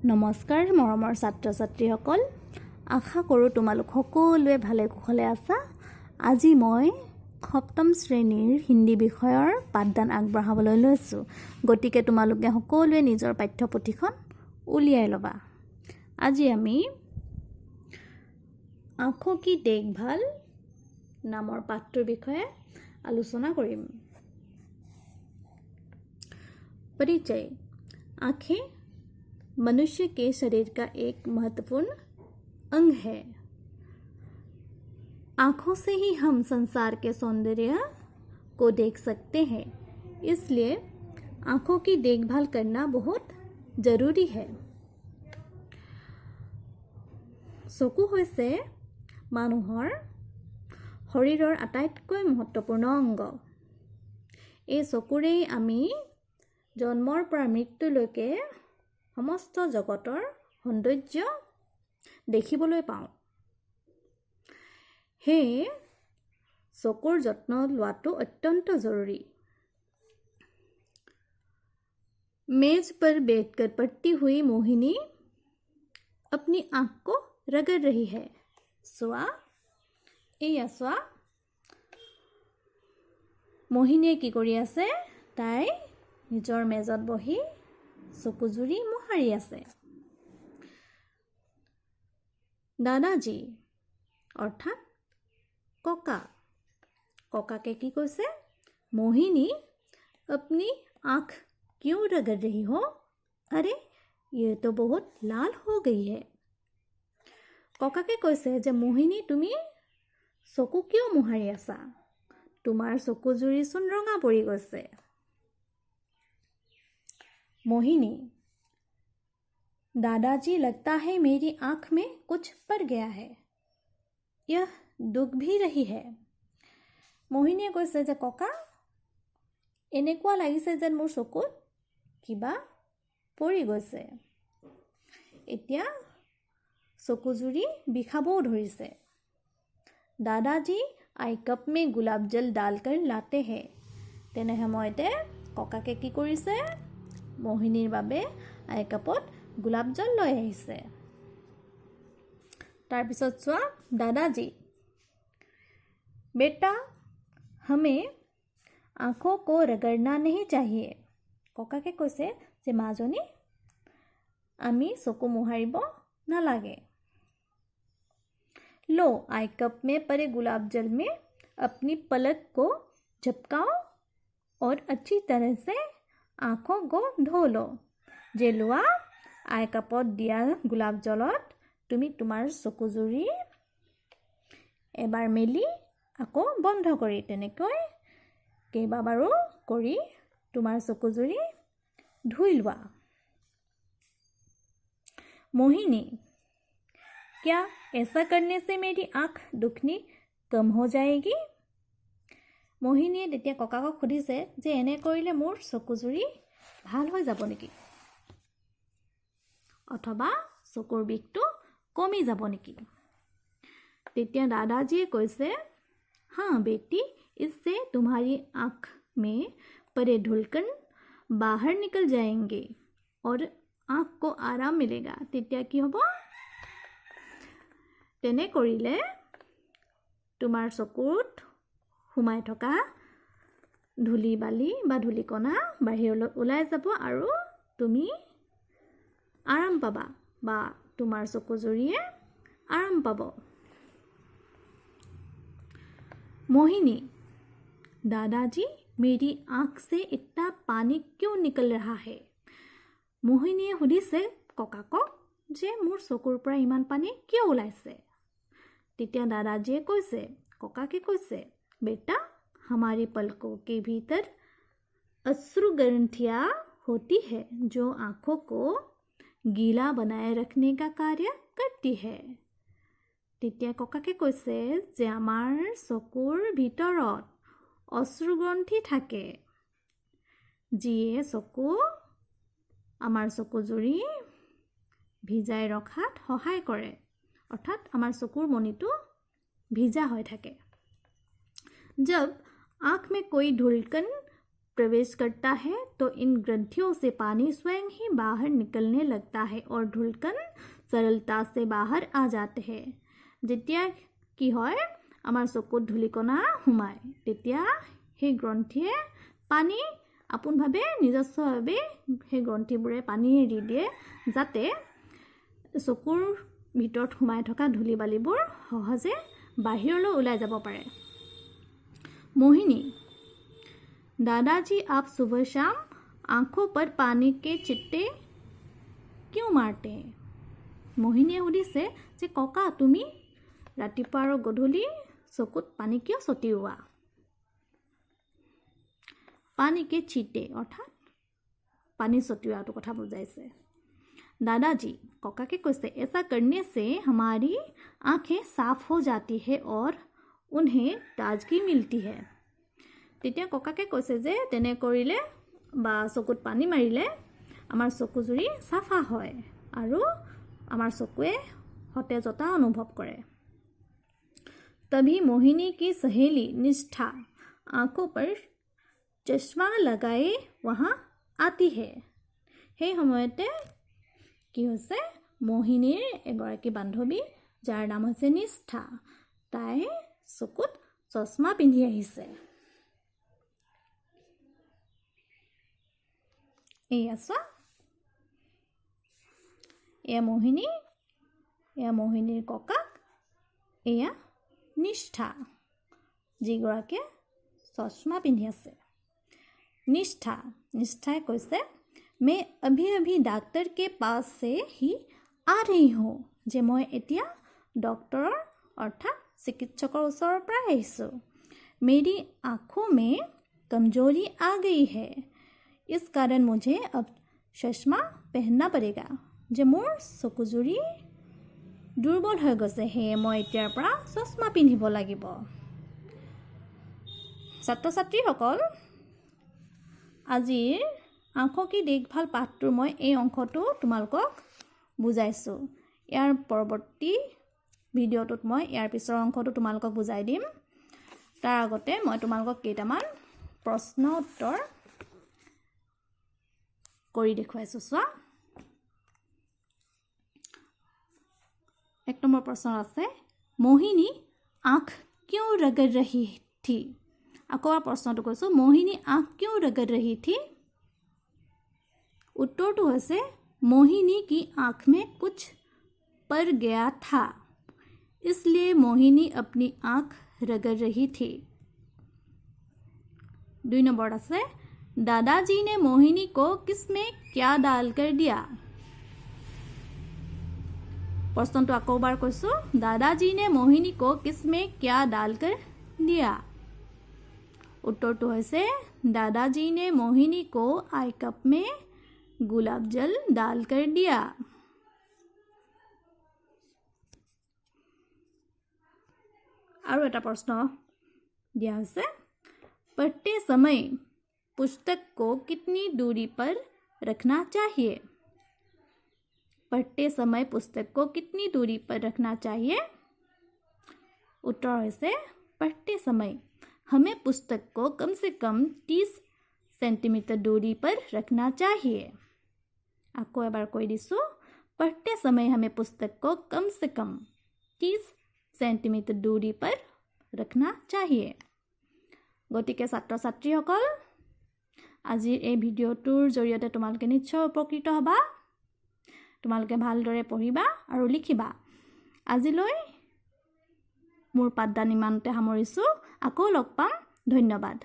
নমস্কাৰ মৰমৰ ছাত্ৰ ছাত্ৰীসকল, আশা কৰোঁ তোমালোক সকলোৱে ভালে কুশলে আছা। আজি মই সপ্তম শ্ৰেণীৰ হিন্দী বিষয়ৰ পাঠদান আগবঢ়াবলৈ লৈছোঁ। গতিকে তোমালোকে সকলোৱে নিজৰ পাঠ্যপুথিখন উলিয়াই ল'বা। আজি আমি আঁখো কি দেখভাল নামৰ পাঠটোৰ বিষয়ে আলোচনা কৰিম। परिचय। आँखें मनुष्य के शरीर का एक महत्वपूर्ण अंग है। आँखों से ही हम संसार के सौंदर्य को देख सकते हैं, इसलिए आँखों की देखभाल करना बहुत जरूरी है। চকু হৈছে মানুহৰ শৰীৰৰ আটাইতকৈ महत्वपूर्ण অংগ। এই চকুৰেই আমি জন্মৰ পৰা মৃত্যুলৈকে সমস্ত জগতৰ সৌন্দৰ্য দেখিবলৈ পাওঁ। সেয়ে চকুৰ যত্ন লোৱাটো অত্যন্ত জৰুৰী। मेज पर बैठकर पड़ती हुई मोहिनी अपनी आँख को रगड़ रही है। चोआ एया चोआ मोहिनीয়ে কি কৰি আছে? তাই নিজৰ মেজত বহি চকুজুৰি মোহাৰি আছে। দাদাজি অৰ্থাৎ ককা, ককাকে কি কৈছে? मोहिनी अपनी आँख क्यों रगड़ रही हो? अरे ये तो बहुत लाल हो गई है। ককাকে কৈছে যে মোহিনী তুমি চকু কিয় মোহাৰি আছা? তোমাৰ চকুজুৰি চোন ৰঙা পৰি গৈছে। मोहिनी दादाजी लगता है मेरी आँख में कुछ पड़ गया है, यह दुख भी रही है। मोहिनीয়ে কৈছে যে ককা এনেকুৱা লাগিছে যেন মোৰ চকুত কিবা পৰি গৈছে। এতিয়া চকুজুৰি বিষাবও ধৰিছে। दादाजी आई कप में गुलाब जल डालकर लाते हैं। তেনে সময়তে ককাকে কি কৰিছে? মোহিনীৰ বাবে আই কাপত গোলাপ জল লৈ আহিছে। তাৰপিছত চোৱা दादाजी बेटा हमें आँखों को रगड़ना नहीं चाहिए। ককাকে কৈছে যে মাজনী আমি চকু মোহাৰিব নালাগে। लो आई कप में पड़े गुलाब जल में अपनी पलक को झपकाओ और अच्छी तरह से आँखों को धो लो। जे लोआ आई कपत दिया गुलाब जलत তুমি তোমাৰ চকুজুৰি এবাৰ মেলি আকৌ বন্ধ কৰি তেনেকৈ কেইবাবাৰো কৰি তোমাৰ চকুজুৰি ধুই লোৱা। मोहिनी क्या ऐसा करने से मेरी आँख दुखनी कम हो जाएगी? মোহিনীয়ে তেতিয়া ককাকক সুধিছে যে এনে কৰিলে মোৰ চকুজুৰি ভাল হৈ যাব নেকি, অথবা চকুৰ বিষটো কমি যাব নেকি? তেতিয়া দাদাজীয়ে কৈছে हाँ बेटी, इससे तुम्हारी आँख में पड़े धूलकण बाहर निकल जाएंगे और आँख को आराम मिलेगा। তেতিয়া কি হ'ব? তেনে কৰিলে তোমাৰ চকুত সোমাই থকা ধূলি বালি বা ধূলিকণা বাহিৰলৈ ওলাই যাব আৰু তুমি আৰাম পাবা বা তোমাৰ চকুজুৰিয়ে আৰাম পাব। मोहिनी दादाजी मेरी आँख से इतना पानी क्यों निकल रहा है? মোহিনীয়ে সুধিছে ককাকক যে মোৰ চকুৰ পৰা ইমান পানী কিয় ওলাইছে? তেতিয়া দাদাজীয়ে কৈছে ককাকে কৈছে बेटा हमारी पलकों के भीतर अश्रु ग्रंथियाँ होती है जो आँखों को गीला बनाए रखने का कार्य करती है। তেতিয়া ককাকে কৈছে যে আমাৰ চকুৰ ভিতৰত অশ্ৰুগ্ৰন্থি থাকে যিয়ে আমাৰ চকুজুৰি ভিজাই ৰখাত সহায় কৰে, অৰ্থাৎ আমাৰ চকুৰ মণিটো ভিজা হৈ থাকে। जब आँख में कोई धूलकण प्रवेश करता है तो इन ग्रंथियों से पानी स्वयं ही बाहर निकलने लगता है और ढुलकन सरलता से बाहर आ जाते हैं। যেতিয়া কি হয় আমাৰ চকুত ধূলিকণা সোমায় তেতিয়া সেই গ্ৰন্থিয়ে পানী আপোনভাৱে নিজস্বভাৱে সেই গ্ৰন্থিবোৰে পানী এৰি দিয়ে যাতে চকুৰ ভিতৰত সোমাই থকা ধূলি বালিবোৰ সহজে বাহিৰলৈ ওলাই যাব পাৰে। मोहिनी, दादाजी आप सुबह शाम आंखों पर पानी के चिट्टे क्यों मारते हैं? मोहिनीয়ে সুধিছে যে ককা তুমি ৰাতিপুৱা আৰু গধূলি চকুত পানী কিয় ছটিওৱা? पानी के छींटे अर्थात पानी छटियावाটো কথা বুজাইছে। दादाजी कका के कहते ऐसा करने से हमारी आंखें साफ हो जाती है और उन्हें ताजगी मिलती है। তেতিয়া ককাকে কৈছে যে তেনে কৰিলে বা চকুত পানী মাৰিলে আমাৰ চকুজুৰি সাফা হয় আৰু আমাৰ চকুৱে সতেজতা অনুভৱ কৰে। तभी मोहिनी की सहेली निष्ठा आंखों पर चश्मा लगाए वहाँ आती है। সেই সময়তে কি হৈছে মোহিনীৰ এগৰাকী বান্ধৱী যাৰ নাম হৈছে নিষ্ঠা তাই চকুত চশমা পিন্ধি আহিছে। এয়া চোৱা এয়া মোহিনীৰ ককাক এয়া निष्ठा যিগৰাকীয়ে চশমা পিন্ধি আছে। निष्ठाए কৈছে मैं अभी अभी डॉक्टर के पास से ही आ रही हूँ जे मैं এতিয়া डॉक्टर अर्थात चिकित्सকৰ ওচৰৰ পৰা আহিছোঁ। मेरी आँखों में कमजोरी आ गई है इस कारण मुझे अब चश्मा पहनना पड़ेगा যে মোৰ চকুজুৰি দুৰ্বল হৈ গৈছে সেয়ে মই এতিয়াৰ পৰা চশমা পিন্ধিব লাগিব। ছাত্ৰ ছাত্ৰীসকল আজিৰ আঁখো কি দেখভাল পাঠটোৰ মই এই অংশটো তোমালোকক বুজাইছোঁ। ইয়াৰ পৰৱৰ্তী ভিডিঅ'টোত মই ইয়াৰ পিছৰ অংশটো তোমালোকক বুজাই দিম। তাৰ আগতে মই তোমালোকক কেইটামান প্ৰশ্ন উত্তৰ কৰি দেখুৱাইছোঁ। চোৱা एक नंबर प्रश्न আছে मोहिनी आँख क्यों रगड़ रही थी? আকৌ প্ৰশ্নটো কৈছোঁ मोहिनी आँख क्यों रगड़ रही थी? उत्तरটো হৈছে मोहिनी की आँख में कुछ पड़ गया था इसलिए मोहिनी अपनी आँख रगड़ रही थी। 2 नंबर আছে दादाजी ने मोहिनी को किसमें क्या डालकर दिया? प्रश्न तो আকৌ बार কৈছোঁ दादाजी ने मोहिनी को किसमें क्या डालकर दिया? उत्तर तो है दादाजी ने मोहिनी को आई कप में गुलाब जल डालकर दिया। और এটা प्रश्न दिया है पढ़ते समय पुस्तक को कितनी दूरी पर रखना चाहिए? पढ़ते समय पुस्तक को कितनी दूरी पर रखना चाहिए? उत्तर है पढ़ते समय हमें पुस्तक को कम से कम 30 सेंटीमीटर दूरी पर रखना चाहिए। आपको एक बार कोई दिसो पढ़ते समय हमें पुस्तक को कम से कम 30 सेंटीमीटर दूरी पर रखना चाहिए। গতিকে ছাত্ৰ ছাত্ৰীসকল আজিৰ এই ভিডিঅ'টোৰ জৰিয়তে তোমালোকে নিশ্চয় উপকৃত হ'বা। তোমালোকে ভালদৰে পঢ়িবা আৰু লিখিবা। আজিলৈ মোৰ পাঠদান ইমানতে সামৰিছোঁ। আকৌ লগ পাম। ধন্যবাদ।